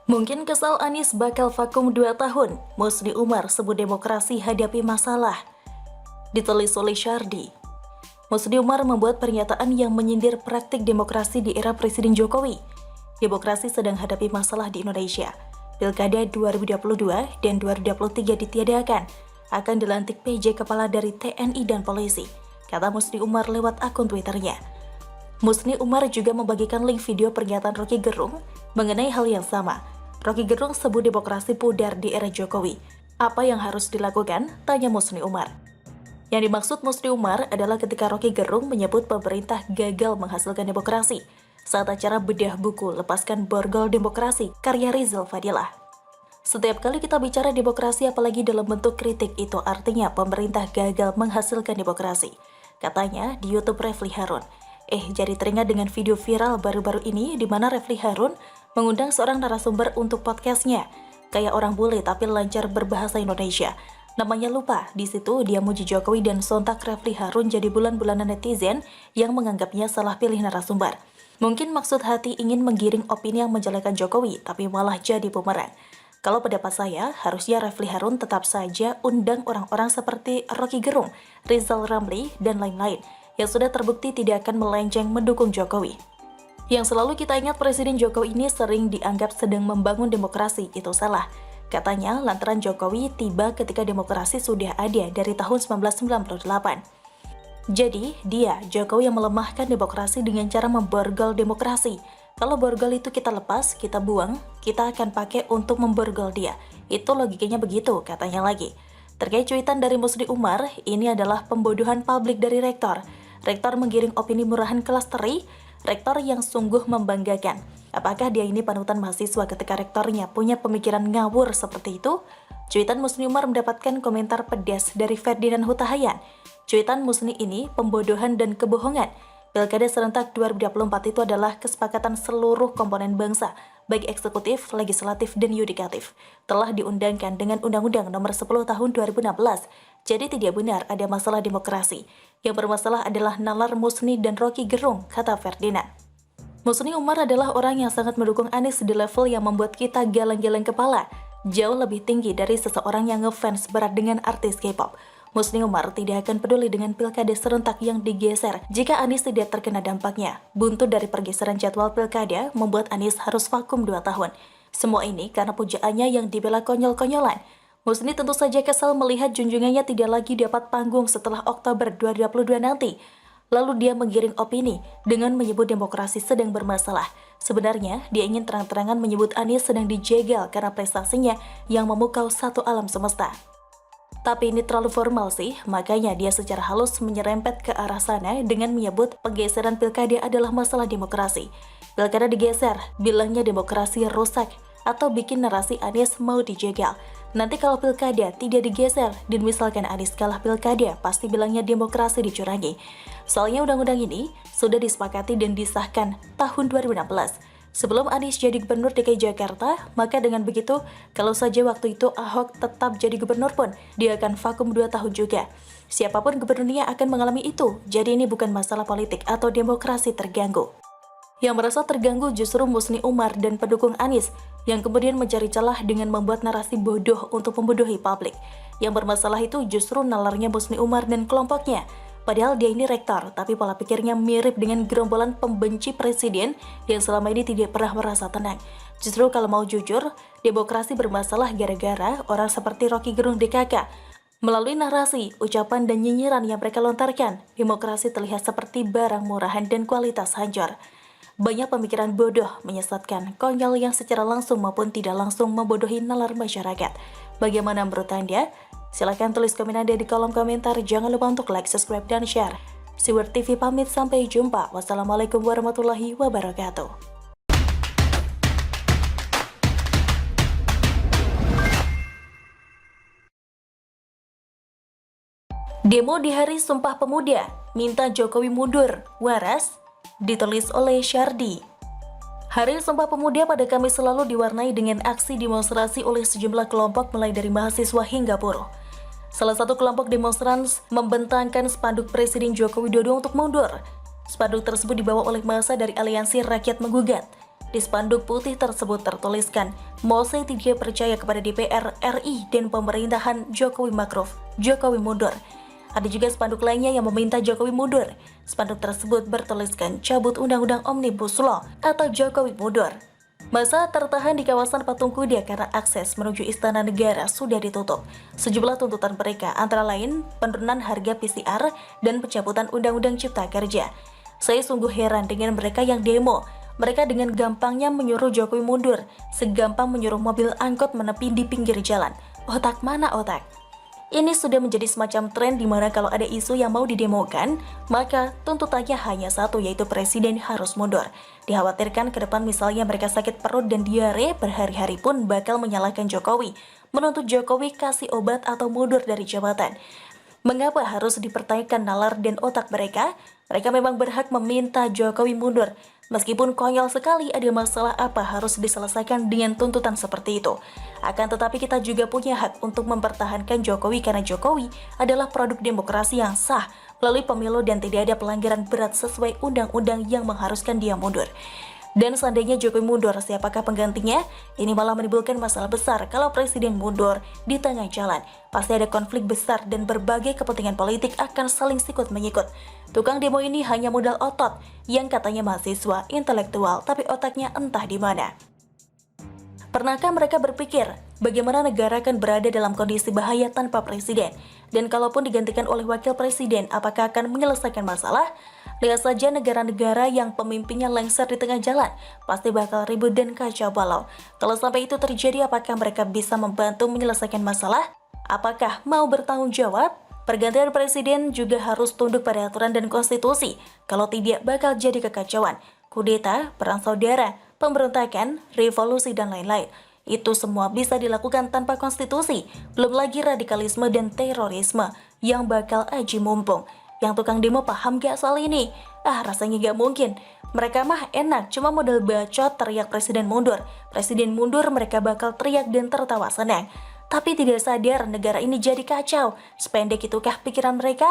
Mungkin kesal Anies bakal vakum 2 tahun, Musni Umar sebut demokrasi hadapi masalah. Ditulis oleh Syardi. Musni Umar membuat pernyataan yang menyindir praktik demokrasi di era Presiden Jokowi. Demokrasi sedang hadapi masalah di Indonesia. Pilkada 2022 dan 2023 ditiadakan. Akan dilantik PJ kepala dari TNI dan polisi, kata Musni Umar lewat akun Twitternya. Musni Umar juga membagikan link video pernyataan Roky Gerung mengenai hal yang sama. Roky Gerung sebut demokrasi pudar di era Jokowi. Apa yang harus dilakukan? Tanya Musni Umar. Yang dimaksud Musni Umar adalah ketika Roky Gerung menyebut pemerintah gagal menghasilkan demokrasi saat acara bedah buku Lepaskan Borgol Demokrasi karya Rizal Fadilah. Setiap kali kita bicara demokrasi apalagi dalam bentuk kritik itu artinya pemerintah gagal menghasilkan demokrasi, katanya di YouTube Refly Harun. Jadi teringat dengan video viral baru-baru ini di mana Refly Harun mengundang seorang narasumber untuk podcastnya. Kayak orang bule tapi lancar berbahasa Indonesia. Namanya lupa, di situ dia muji Jokowi dan sontak Refly Harun jadi bulan-bulanan netizen yang menganggapnya salah pilih narasumber. Mungkin maksud hati ingin menggiring opini yang menjelekan Jokowi, tapi malah jadi bumerang. Kalau pendapat saya, harusnya Refly Harun tetap saja undang orang-orang seperti Roky Gerung, Rizal Ramli, dan lain-lain yang sudah terbukti tidak akan melenceng mendukung Jokowi. Yang selalu kita ingat Presiden Jokowi ini sering dianggap sedang membangun demokrasi, itu salah. Katanya lantaran Jokowi tiba ketika demokrasi sudah ada dari tahun 1998. Jadi, Jokowi yang melemahkan demokrasi dengan cara memborgol demokrasi. Kalau borgol itu kita lepas, kita buang, kita akan pakai untuk memborgol dia. Itu logikanya begitu, katanya lagi. Terkait cuitan dari Musni Umar, ini adalah pembodohan publik dari rektor. Rektor menggiring opini murahan kelas teri, rektor yang sungguh membanggakan. Apakah dia ini panutan mahasiswa ketika rektornya punya pemikiran ngawur seperti itu? Cuitan Musni Umar mendapatkan komentar pedas dari Ferdinand Hutahayan. Cuitan Musni ini pembodohan dan kebohongan. Pilkada serentak 2024 itu adalah kesepakatan seluruh komponen bangsa, baik eksekutif, legislatif, dan yudikatif. Telah diundangkan dengan Undang-Undang Nomor 10 Tahun 2016. Jadi tidak benar ada masalah demokrasi. Yang bermasalah adalah nalar Musni dan Roky Gerung, kata Ferdinand. Musni Umar adalah orang yang sangat mendukung Anies di level yang membuat kita geleng-geleng kepala. Jauh lebih tinggi dari seseorang yang ngefans berat dengan artis K-pop. Musni Umar tidak akan peduli dengan pilkada serentak yang digeser jika Anies tidak terkena dampaknya. Buntut dari pergeseran jadwal pilkada membuat Anies harus vakum 2 tahun. Semua ini karena pujaannya yang dibela konyol-konyolan. Musni tentu saja kesal melihat junjungannya tidak lagi dapat panggung setelah Oktober 2022 nanti. Lalu dia menggiring opini dengan menyebut demokrasi sedang bermasalah. Sebenarnya, dia ingin terang-terangan menyebut Anies sedang dijegal karena prestasinya yang memukau satu alam semesta. Tapi ini terlalu formal sih, makanya dia secara halus menyerempet ke arah sana dengan menyebut penggeseran pilkada adalah masalah demokrasi. Pilkada digeser, bilangnya demokrasi rusak, atau bikin narasi Anies mau dijegal. Nanti kalau pilkada tidak digeser, dan misalkan Anies kalah pilkada, pasti bilangnya demokrasi dicurangi. Soalnya undang-undang ini sudah disepakati dan disahkan tahun 2016. Sebelum Anies jadi gubernur DKI Jakarta, maka dengan begitu, kalau saja waktu itu Ahok tetap jadi gubernur pun, dia akan vakum 2 tahun juga. Siapapun gubernurnya akan mengalami itu, jadi ini bukan masalah politik atau demokrasi terganggu. Yang merasa terganggu justru Musni Umar dan pendukung Anies, yang kemudian mencari celah dengan membuat narasi bodoh untuk membodohi publik. Yang bermasalah itu justru nalarnya Musni Umar dan kelompoknya. Padahal dia ini rektor, tapi pola pikirnya mirip dengan gerombolan pembenci presiden yang selama ini tidak pernah merasa tenang. Justru kalau mau jujur, demokrasi bermasalah gara-gara orang seperti Roky Gerung DKK. Melalui narasi, ucapan, dan nyinyiran yang mereka lontarkan, demokrasi terlihat seperti barang murahan dan kualitas hancur. Banyak pemikiran bodoh, menyesatkan, konyol yang secara langsung maupun tidak langsung membodohi nalar masyarakat. Bagaimana menurut Anda? Silahkan tulis komen Anda di kolom komentar. Jangan lupa untuk like, subscribe, dan share. Siwer TV pamit, sampai jumpa. Wassalamualaikum warahmatullahi wabarakatuh. Demo di Hari Sumpah Pemuda, minta Jokowi mundur, waras? Ditulis oleh Syardi. Hari Sumpah Pemuda pada Kamis selalu diwarnai dengan aksi demonstrasi oleh sejumlah kelompok mulai dari mahasiswa hingga buruh. Salah satu kelompok demonstran membentangkan spanduk Presiden Joko Widodo untuk mundur. Spanduk tersebut dibawa oleh massa dari Aliansi Rakyat Menggugat. Di spanduk putih tersebut tertuliskan, Mose tidak percaya kepada DPR RI dan pemerintahan Jokowi Makruf, Jokowi mundur. Ada juga spanduk lainnya yang meminta Jokowi mundur. Spanduk tersebut bertuliskan cabut Undang-Undang Omnibus Law atau Jokowi mundur. Masa tertahan di kawasan Patung Kuda karena akses menuju Istana Negara sudah ditutup. Sejumlah tuntutan mereka antara lain penurunan harga PCR dan pencabutan Undang-Undang Cipta Kerja. Saya sungguh heran dengan mereka yang demo. Mereka dengan gampangnya menyuruh Jokowi mundur, segampang menyuruh mobil angkot menepi di pinggir jalan. Otak mana otak? Ini sudah menjadi semacam tren di mana kalau ada isu yang mau didemokan, maka tuntutannya hanya satu, yaitu presiden harus mundur. Dikhawatirkan ke depan misalnya mereka sakit perut dan diare, berhari-hari pun bakal menyalahkan Jokowi, menuntut Jokowi kasih obat atau mundur dari jabatan. Mengapa harus dipertanyakan nalar dan otak mereka? Mereka memang berhak meminta Jokowi mundur. Meskipun konyol sekali, ada masalah apa harus diselesaikan dengan tuntutan seperti itu. Akan tetapi kita juga punya hak untuk mempertahankan Jokowi karena Jokowi adalah produk demokrasi yang sah melalui pemilu dan tidak ada pelanggaran berat sesuai undang-undang yang mengharuskan dia mundur. Dan seandainya Jokowi mundur, siapakah penggantinya? Ini malah menimbulkan masalah besar kalau presiden mundur di tengah jalan. Pasti ada konflik besar dan berbagai kepentingan politik akan saling sikut-menyikut. Tukang demo ini hanya modal otot yang katanya mahasiswa intelektual, tapi otaknya entah di mana. Pernahkah mereka berpikir bagaimana negara akan berada dalam kondisi bahaya tanpa presiden? Dan kalaupun digantikan oleh wakil presiden, apakah akan menyelesaikan masalah? Lihat saja negara-negara yang pemimpinnya lengser di tengah jalan, pasti bakal ribut dan kacau balau. Kalau sampai itu terjadi, apakah mereka bisa membantu menyelesaikan masalah? Apakah mau bertanggung jawab? Pergantian presiden juga harus tunduk pada aturan dan konstitusi. Kalau tidak, bakal jadi kekacauan, kudeta, perang saudara, pemberontakan, revolusi, dan lain-lain. Itu semua bisa dilakukan tanpa konstitusi, belum lagi radikalisme dan terorisme yang bakal aji mumpung. Yang tukang demo paham gak soal ini? Rasanya gak mungkin. Mereka mah enak, cuma modal bacot teriak presiden mundur. Presiden mundur, mereka bakal teriak dan tertawa senang. Tapi tidak sadar negara ini jadi kacau. Sependek itukah pikiran mereka?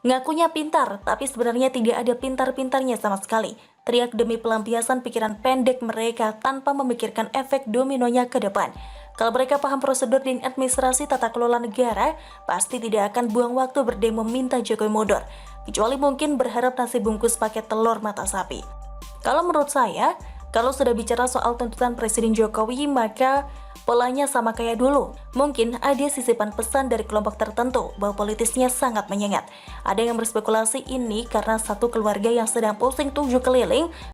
Ngakunya pintar, tapi sebenarnya tidak ada pintar-pintarnya sama sekali. Teriak demi pelampiasan pikiran pendek mereka tanpa memikirkan efek dominonya ke depan. Kalau mereka paham prosedur dan administrasi tata kelola negara, pasti tidak akan buang waktu berdemo minta Jokowi mundur. Kecuali mungkin berharap nasi bungkus pakai telur mata sapi. Kalau menurut saya, kalau sudah bicara soal tuntutan Presiden Jokowi, maka polanya sama kayak dulu. Mungkin ada sisipan pesan dari kelompok tertentu bahwa politisnya sangat menyengat. Ada yang berspekulasi ini karena satu keluarga yang sedang pusing 7 keliling